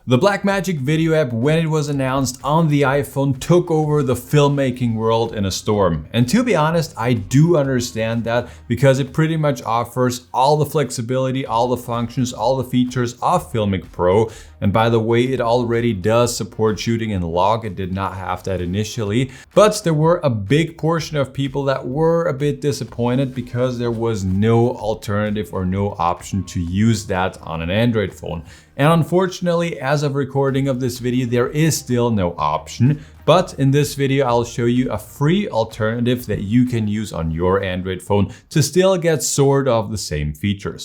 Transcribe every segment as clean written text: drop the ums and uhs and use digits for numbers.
The Blackmagic Video App, when it was announced on the iPhone, took over the filmmaking world in a storm. And to be honest, I do understand that because it pretty much offers all the flexibility, all the functions, all the features of Filmic Pro. And by the way, it already does support shooting in log. It did not have that initially. But there were a big portion of people that were a bit disappointed because there was no alternative or no option to use that on an Android phone. And unfortunately, as of recording of this video, there is still no option. But in this video, I'll show you a free alternative that you can use on your Android phone to still get sort of the same features.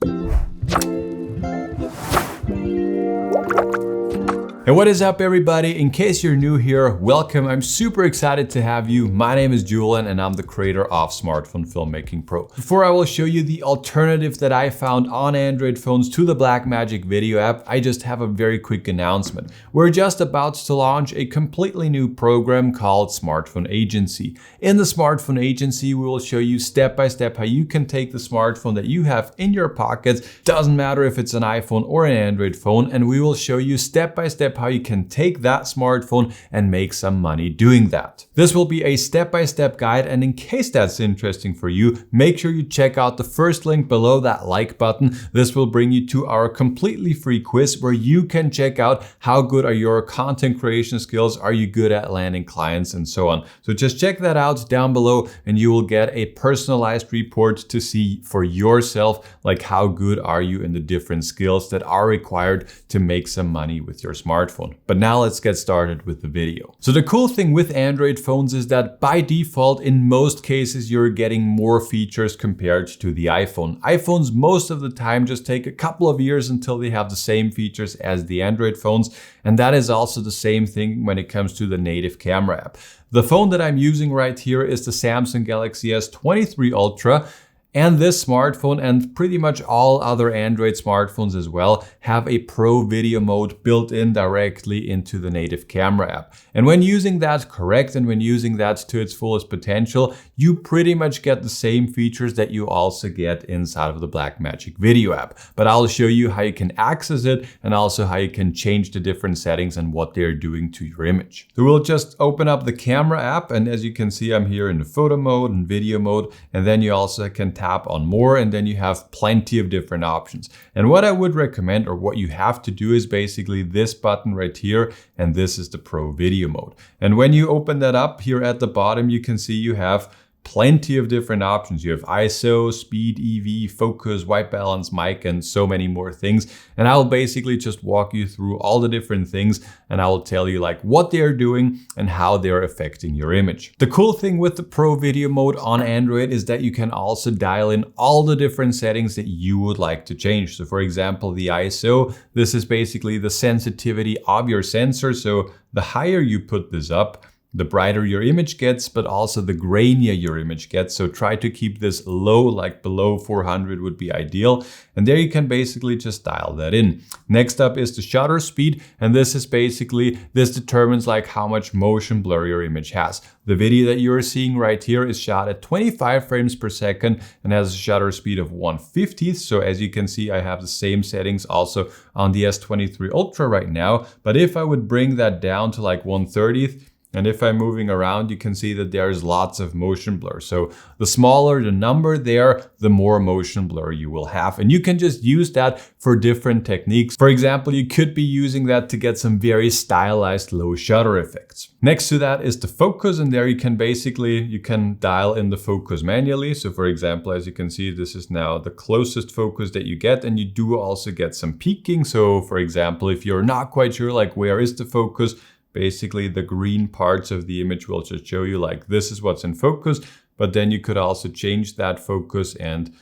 Hey, what is up everybody? In case you're new here, welcome. I'm super excited to have you. My name is Julian and I'm the creator of Smartphone Filmmaking Pro. Before I will show you the alternative that I found on Android phones to the Blackmagic Video App, I just have a very quick announcement. We're just about to launch a completely new program called Smartphone Agency. In the Smartphone Agency, we will show you step by step how you can take the smartphone that you have in your pockets, doesn't matter if it's an iPhone or an Android phone, and we will show you step by step how you can take that smartphone and make some money doing that. This will be a step-by-step guide, and in case that's interesting for you, make sure you check out the first link below that like button. This will bring you to our completely free quiz where you can check out how good are your content creation skills, are you good at landing clients, and so on. So just check that out down below and you will get a personalized report to see for yourself like how good are you in the different skills that are required to make some money with your smartphone. But now let's get started with the video. So the cool thing with Android phones is that by default, in most cases, you're getting more features compared to the iPhone. iPhones most of the time just take a couple of years until they have the same features as the Android phones. And that is also the same thing when it comes to the native camera app. The phone that I'm using right here is the Samsung Galaxy S23 Ultra. And this smartphone and pretty much all other Android smartphones as well have a pro video mode built in directly into the native camera app. And when using that correct and when using that to its fullest potential, you pretty much get the same features that you also get inside of the Blackmagic Video App. But I'll show you how you can access it and also how you can change the different settings and what they're doing to your image. So we'll just open up the camera app, and as you can see, I'm here in the photo mode and video mode, and then you also can tap on more, and then you have plenty of different options. And what I would recommend, or what you have to do, is basically this button right here, and this is the Pro Video mode. And when you open that up here at the bottom, you can see you have plenty of different options. You have ISO, speed, EV, focus, white balance, mic, and so many more things. And I will basically just walk you through all the different things, and I will tell you like what they are doing and how they're affecting your image. The cool thing with the Pro Video mode on Android is that you can also dial in all the different settings that you would like to change. So for example, the ISO, this is basically the sensitivity of your sensor. So the higher you put this up, the brighter your image gets, but also the grainier your image gets. So try to keep this low, like below 400 would be ideal. And there you can basically just dial that in. Next up is the shutter speed. And this is basically, this determines like how much motion blur your image has. The video that you're seeing right here is shot at 25 frames per second and has a shutter speed of 1/50th. So as you can see, I have the same settings also on the S23 Ultra right now. But if I would bring that down to like 1/30th, and if I'm moving around, you can see that there's lots of motion blur. So the smaller the number there, the more motion blur you will have. And you can just use that for different techniques. For example, you could be using that to get some very stylized low shutter effects. Next to that is the focus, and there you can dial in the focus manually. So for example, as you can see, this is now the closest focus that you get, and you do also get some peaking. So for example, if you're not quite sure like where is the focus, basically the green parts of the image will just show you like this is what's in focus, but then you could also change that focus and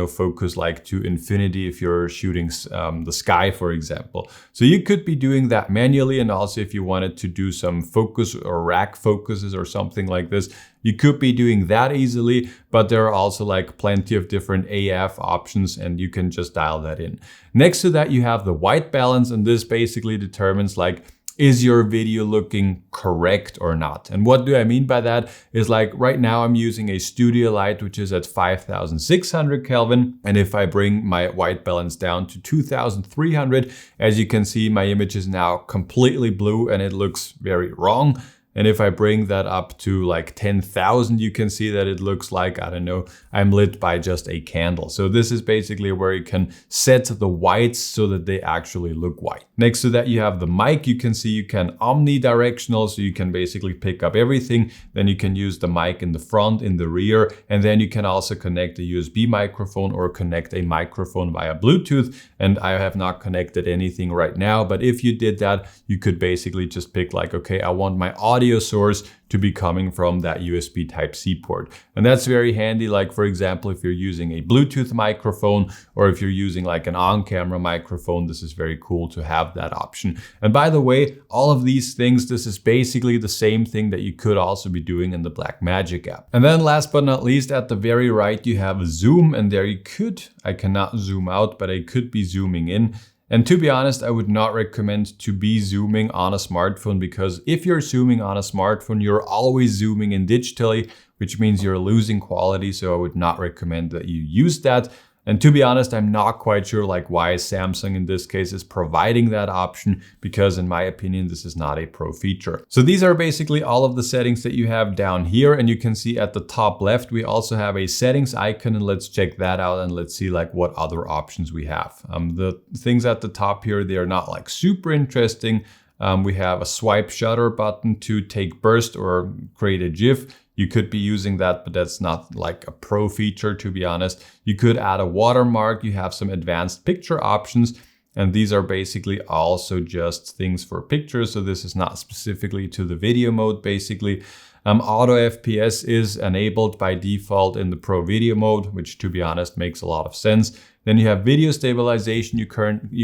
focus like to infinity if you're shooting the sky, for example. So you could be doing that manually, and also if you wanted to do some focus or rack focuses or something like this, you could be doing that easily, but there are also like plenty of different AF options and you can just dial that in. Next to that, you have the white balance, and this basically determines like is your video looking correct or not? And what do I mean by that is like right now I'm using a studio light, which is at 5600 Kelvin. And if I bring my white balance down to 2300, as you can see, my image is now completely blue and it looks very wrong. And if I bring that up to like 10,000, you can see that it looks like, I don't know, I'm lit by just a candle. So this is basically where you can set the whites so that they actually look white. Next to that, you have the mic. You can see you can omnidirectional, so you can basically pick up everything. Then you can use the mic in the front, in the rear, and then you can also connect a USB microphone or connect a microphone via Bluetooth. And I have not connected anything right now, but if you did that, you could basically just pick like, okay, I want my audio source to be coming from that USB Type-C port. And that's very handy. Like for example, if you're using a Bluetooth microphone or if you're using like an on-camera microphone, this is very cool to have that option. And by the way, all of these things, this is basically the same thing that you could also be doing in the Blackmagic app. And then last but not least, at the very right, you have zoom, and there you could, I cannot zoom out, but I could be zooming in. And to be honest, I would not recommend to be zooming on a smartphone, because if you're zooming on a smartphone, you're always zooming in digitally, which means you're losing quality. So I would not recommend that you use that. And to be honest, I'm not quite sure like why Samsung in this case is providing that option, because in my opinion, this is not a pro feature. So these are basically all of the settings that you have down here. And you can see at the top left, we also have a settings icon, and let's check that out and let's see like what other options we have. The things at the top here, they are not like super interesting. We have a swipe shutter button to take burst or create a GIF. You could be using that, but that's not like a pro feature, to be honest. You could add a watermark. You have some advanced picture options, and these are basically also just things for pictures. So this is not specifically to the video mode, basically. Auto FPS is enabled by default in the Pro Video mode, which to be honest makes a lot of sense. Then you have video stabilization. You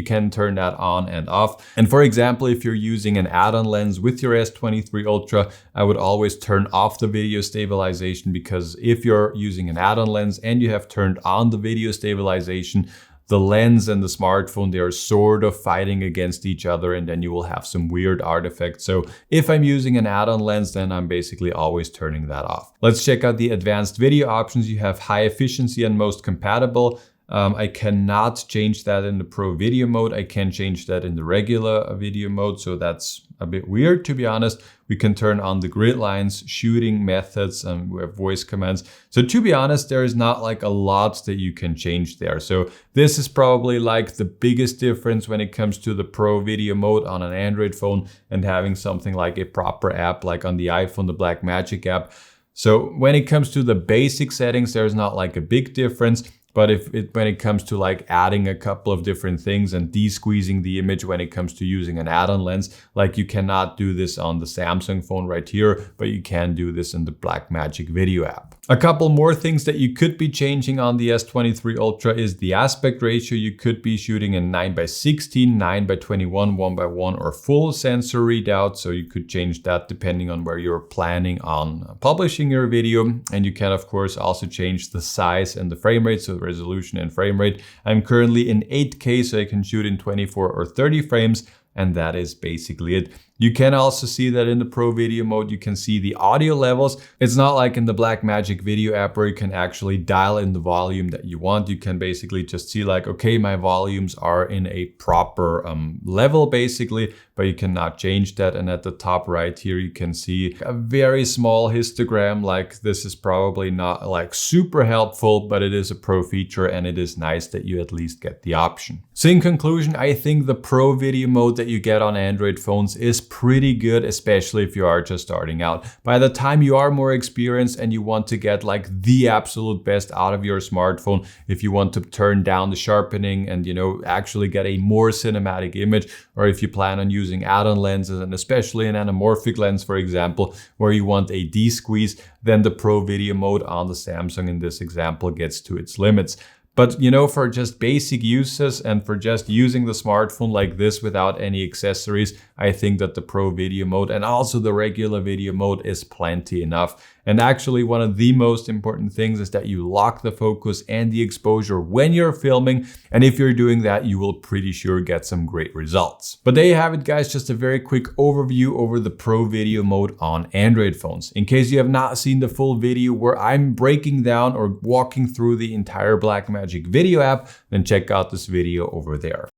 can turn that on and off. And for example, if you're using an add-on lens with your S23 Ultra, I would always turn off the video stabilization, because if you're using an add-on lens and you have turned on the video stabilization, the lens and the smartphone, they are sort of fighting against each other, and then you will have some weird artifacts. So if I'm using an add-on lens, then I'm basically always turning that off. Let's check out the advanced video options. You have high efficiency and most compatible. I cannot change that in the Pro Video mode. I can change that in the regular video mode. So that's a bit weird, to be honest. We can turn on the grid lines, shooting methods, and we have voice commands. So to be honest, there is not like a lot that you can change there. So this is probably like the biggest difference when it comes to the Pro Video mode on an Android phone and having something like a proper app like on the iPhone, the Blackmagic app. So when it comes to the basic settings, there's not like a big difference. But when it comes to like adding a couple of different things and de-squeezing the image when it comes to using an add-on lens, like you cannot do this on the Samsung phone right here, but you can do this in the Blackmagic Video app. A couple more things that you could be changing on the S23 Ultra is the aspect ratio. You could be shooting in 9:16, 9:21, 1:1, or full sensor readout. So you could change that depending on where you're planning on publishing your video. And you can of course also change the size and the frame rate, so resolution and frame rate. I'm currently in 8K, so I can shoot in 24 or 30 frames. And that is basically it. You can also see that in the Pro Video mode, you can see the audio levels. It's not like in the Blackmagic Video app where you can actually dial in the volume that you want. You can basically just see like, okay, my volumes are in a proper level basically, but you cannot change that. And at the top right here, you can see a very small histogram. Like this is probably not like super helpful, but it is a pro feature and it is nice that you at least get the option. So in conclusion, I think the Pro Video mode that you get on Android phones is pretty good, especially if you are just starting out. By the time you are more experienced and you want to get like the absolute best out of your smartphone, if you want to turn down the sharpening and, you know, actually get a more cinematic image, or if you plan on using add-on lenses and especially an anamorphic lens, for example, where you want a de-squeeze, then the Pro Video mode on the Samsung in this example gets to its limits. But you know, for just basic uses and for just using the smartphone like this without any accessories, I think that the Pro Video mode and also the regular video mode is plenty enough. And actually, one of the most important things is that you lock the focus and the exposure when you're filming. And if you're doing that, you will pretty sure get some great results. But there you have it, guys, just a very quick overview over the Pro Video mode on Android phones. In case you have not seen the full video where I'm breaking down or walking through the entire Blackmagic Video app, then check out this video over there.